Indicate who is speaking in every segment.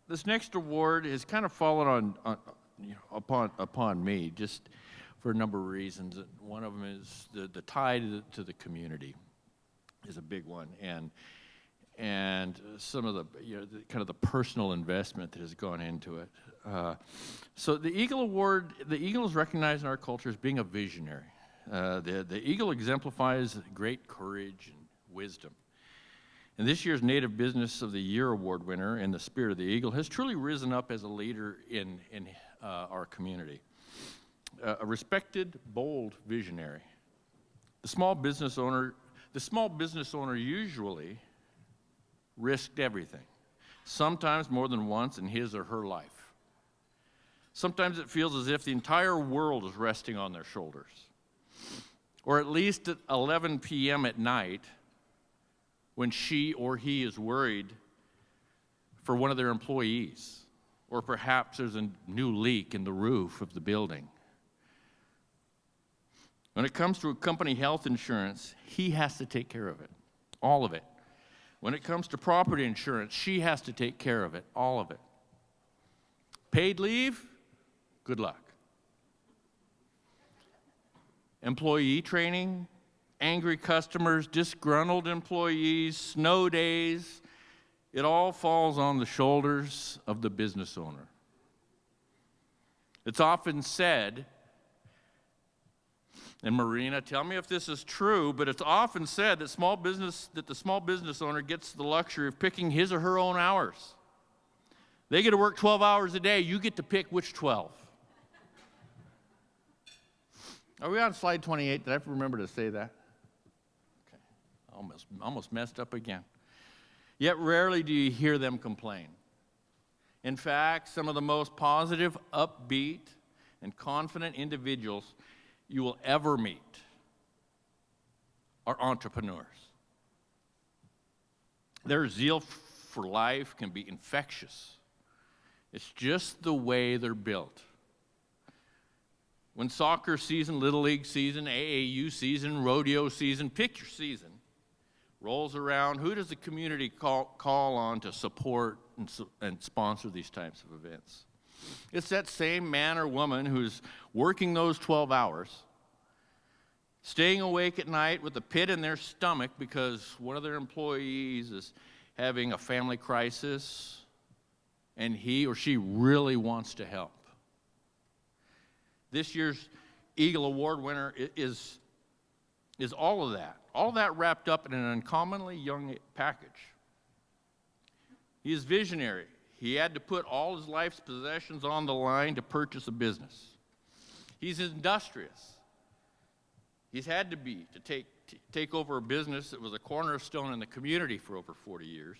Speaker 1: This next award has kind of fallen upon me just for a number of reasons. One of them is the tie to the community is a big one, and some of the kind of the personal investment that has gone into it. So the Eagle Award, the Eagle is recognized in our culture as being a visionary. The Eagle exemplifies great courage and wisdom. And this year's Native Business of the Year Award winner in the Spirit of the Eagle has truly risen up as a leader in our community. A respected, bold visionary. The small business owner usually risked everything, sometimes more than once in his or her life. Sometimes it feels as if the entire world is resting on their shoulders. Or at least at 11 p.m. at night, when she or he is worried for one of their employees, or perhaps there's a new leak in the roof of the building. When it comes to a company health insurance, he has to take care of it, all of it. When it comes to property insurance, she has to take care of it, all of it. Paid leave, good luck. Employee training, angry customers, disgruntled employees, snow days, it all falls on the shoulders of the business owner. It's often said, and Marina, tell me if this is true, but it's often said that the small business owner gets the luxury of picking his or her own hours. They get to work 12 hours a day, you get to pick which 12. Are we on slide 28? Did I remember to say that? Almost messed up again. Yet rarely do you hear them complain. In fact, some of the most positive, upbeat, and confident individuals you will ever meet are entrepreneurs. Their zeal for life can be infectious. It's just the way they're built. When soccer season, Little League season, AAU season, rodeo season, pick your season, rolls around, who does the community call on to support and sponsor these types of events? It's that same man or woman who's working those 12 hours, staying awake at night with a pit in their stomach because one of their employees is having a family crisis and he or she really wants to help. This year's Eagle Award winner is all of that wrapped up in an uncommonly young package. He is visionary. He had to put all his life's possessions on the line to purchase a business. He's industrious. He's had to be to take over a business that was a cornerstone in the community for over 40 years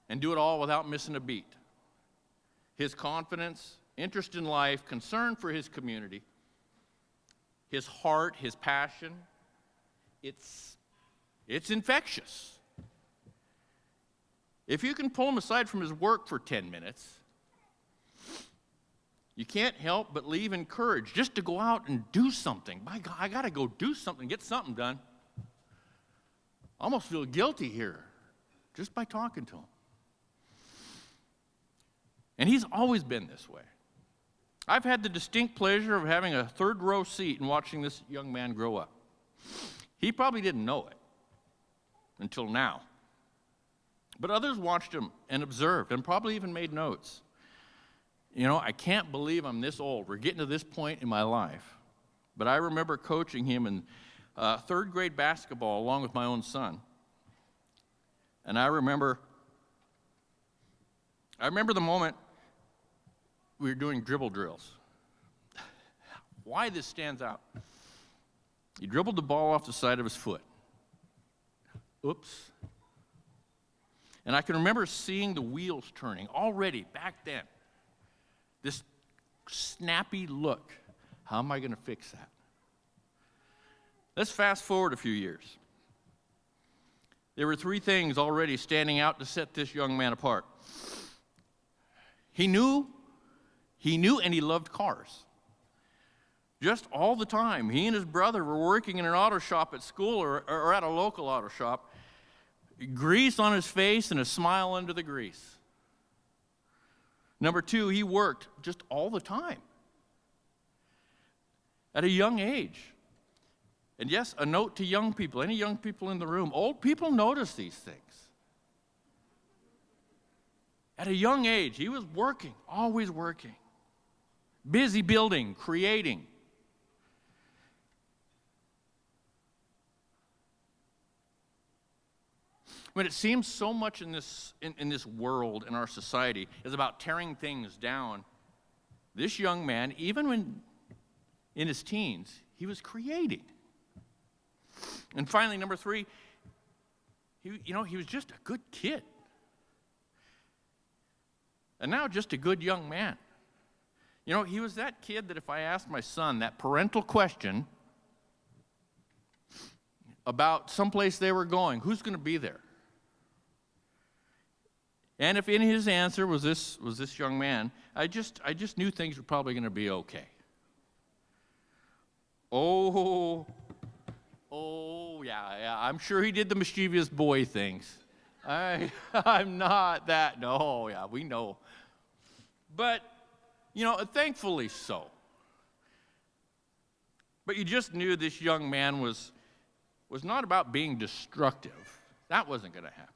Speaker 1: and do it all without missing a beat. His confidence, interest in life, concern for his community, his heart, his passion, it's infectious. If you can pull him aside from his work for 10 minutes, you can't help but leave encouraged just to go out and do something. My God, I got to go do something, get something done. I almost feel guilty here just by talking to him. And he's always been this way. I've had the distinct pleasure of having a third row seat and watching this young man grow up. He probably didn't know it until now. But others watched him and observed and probably even made notes. You know, I can't believe I'm this old. We're getting to this point in my life. But I remember coaching him in third grade basketball along with my own son. And I remember the moment we were doing dribble drills. Why this stands out. He dribbled the ball off the side of his foot. Oops. And I can remember seeing the wheels turning already back then. This snappy look. How am I going to fix that? Let's fast forward a few years. There were three things already standing out to set this young man apart. He knew and he loved cars. Just all the time. He and his brother were working in an auto shop at school or at a local auto shop. Grease on his face and a smile under the grease. Number two, he worked just all the time at a young age. And yes, a note to young people, any young people in the room, old people notice these things. At a young age, he was working, always working, busy building, creating. When it seems so much in this world, in our society, is about tearing things down, this young man, even when in his teens, he was creating. And finally, number three, he was just a good kid. And now just a good young man. He was that kid that if I asked my son that parental question about someplace they were going, who's going to be there? And if in his answer was this young man, I just knew things were probably going to be okay. Oh, yeah, I'm sure he did the mischievous boy things. I'm not that. No, yeah, we know. But, thankfully so. But you just knew this young man was not about being destructive. That wasn't going to happen.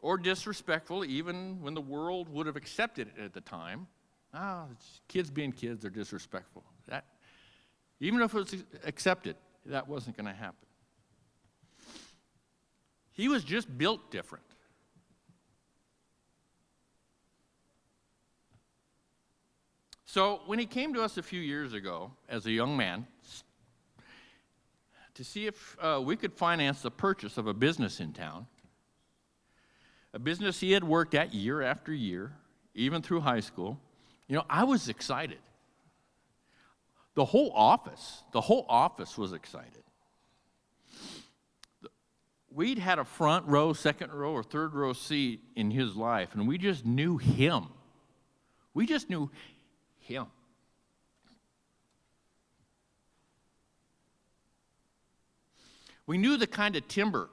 Speaker 1: Or disrespectful, even when the world would have accepted it at the time. Kids being kids are disrespectful. Even if it was accepted, that wasn't going to happen. He was just built different. So when he came to us a few years ago as a young man to see if we could finance the purchase of a business in town, a business he had worked at year after year, even through high school, I was excited. The whole office was excited. We'd had a front row, second row, or third row seat in his life, and we just knew him. We just knew him. We knew the kind of timber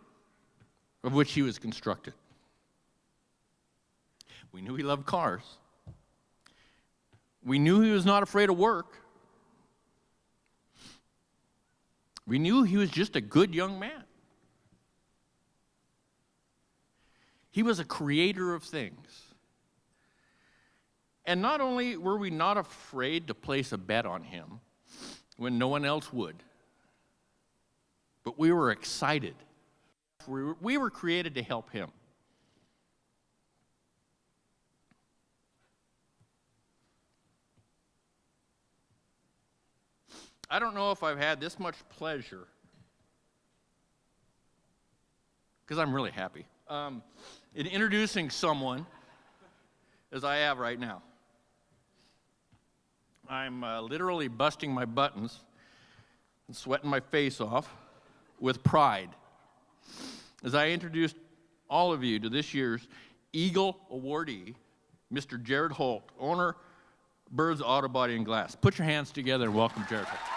Speaker 1: of which he was constructed. We knew he loved cars. We knew he was not afraid of work. We knew he was just a good young man. He was a creator of things. And not only were we not afraid to place a bet on him when no one else would, but we were excited. We were created to help him. I don't know if I've had this much pleasure, because I'm really happy, in introducing someone as I have right now. I'm literally busting my buttons and sweating my face off with pride as I introduced all of you to this year's Eagle Awardee, Mr. Jered Holt, owner, Birds Autobody and Glass. Put your hands together and welcome Jered Holt.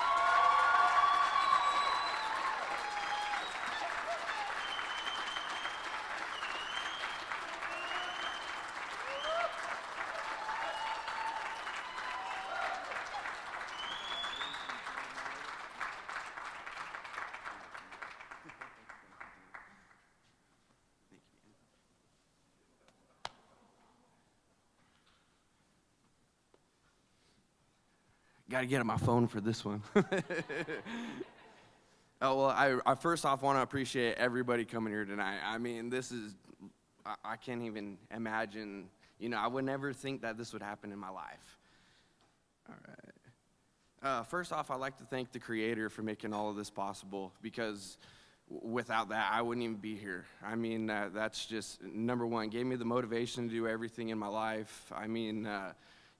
Speaker 2: Got to get on my phone for this one. I first off want to appreciate everybody coming here tonight. I mean, I can't even imagine, I would never think that this would happen in my life. All right. First off, I'd like to thank the Creator for making all of this possible, because without that, I wouldn't even be here. I mean, that's just, number one, gave me the motivation to do everything in my life. I mean,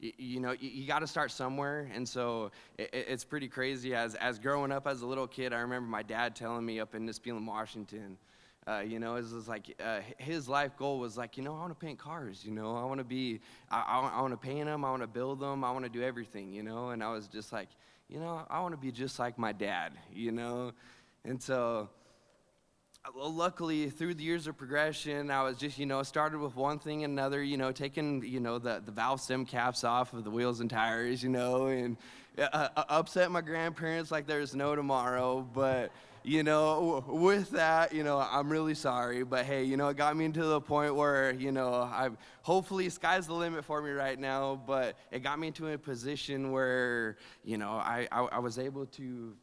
Speaker 2: you got to start somewhere, and so it's pretty crazy. As growing up as a little kid, I remember my dad telling me up in Nispelem, Washington, it was like his life goal was like, I want to paint cars. I want to I want to paint them, I want to build them, I want to do everything. And I was just like, I want to be just like my dad. And so luckily, through the years of progression, I was just, started with one thing and another, taking, the valve stem caps off of the wheels and tires, and upset my grandparents like there's no tomorrow. But, with that, I'm really sorry. But, hey, it got me into the point where, hopefully sky's the limit for me right now. But it got me into a position where, I was able to,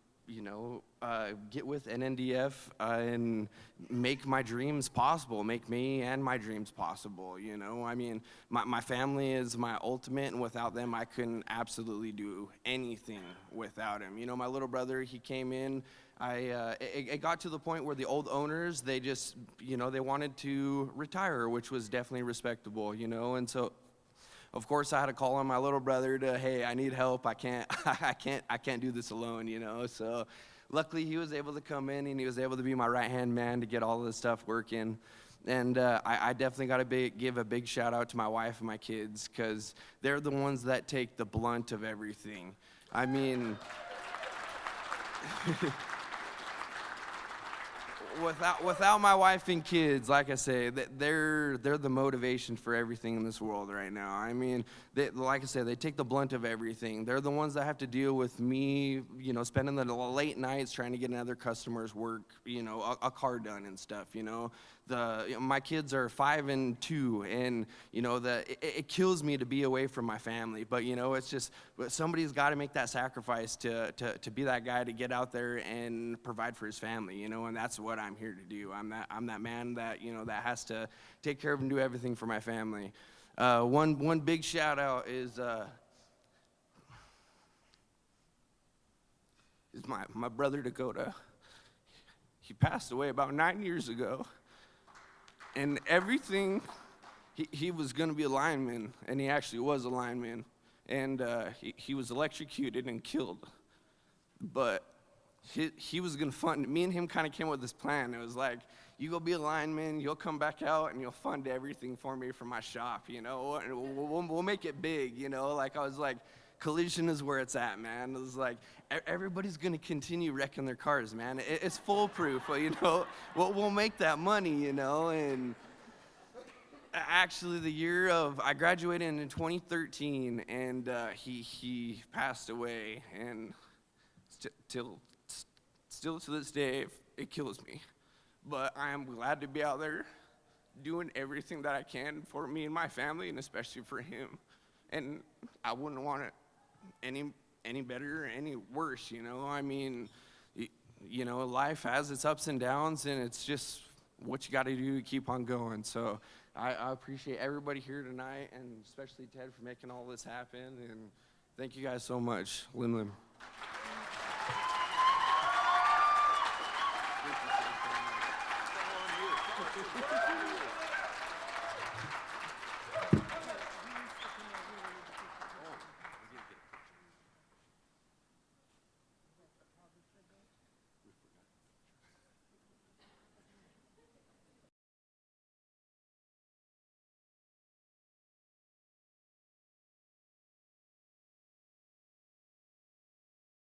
Speaker 2: get with NNDF and make my dreams possible, make me and my dreams possible, I mean, my family is my ultimate, and without them, I couldn't absolutely do anything without him. My little brother, he came in, it got to the point where the old owners, they just, they wanted to retire, which was definitely respectable, and so of course, I had to call on my little brother to, hey, I need help. I can't do this alone, So luckily, he was able to come in, and he was able to be my right-hand man to get all of this stuff working. And I definitely got to give a big shout-out to my wife and my kids, because they're the ones that take the blunt of everything. I mean, without my wife and kids, like I say, they're the motivation for everything in this world right now. I mean, like I said, they take the blunt of everything. They're the ones that have to deal with me, spending the late nights trying to get another customer's work, a car done and stuff. My kids are 5 and 2, and it kills me to be away from my family. But it's just somebody's got to make that sacrifice to be that guy to get out there and provide for his family. And that's what I'm here to do. I'm that man that that has to take care of and do everything for my family. One big shout out is my brother Dakota. He passed away about 9 years ago. And everything, he was going to be a lineman, and he actually was a lineman. And he was electrocuted and killed. But he was going to fund, me and him kind of came with this plan. It was like, you go be a lineman, you'll come back out, and you'll fund everything for me from my shop, and we'll make it big, Like, I was like, collision is where it's at, man. It was like, everybody's going to continue wrecking their cars, man. It's foolproof, we'll make that money, and actually the year of, I graduated in 2013, and he passed away, and still to this day, it kills me. But I am glad to be out there doing everything that I can for me and my family, and especially for him. And I wouldn't want it any better or any worse, I mean, life has its ups and downs, and it's just what you got to do to keep on going. So I appreciate everybody here tonight, and especially Ted for making all this happen. And thank you guys so much. Lim Lim.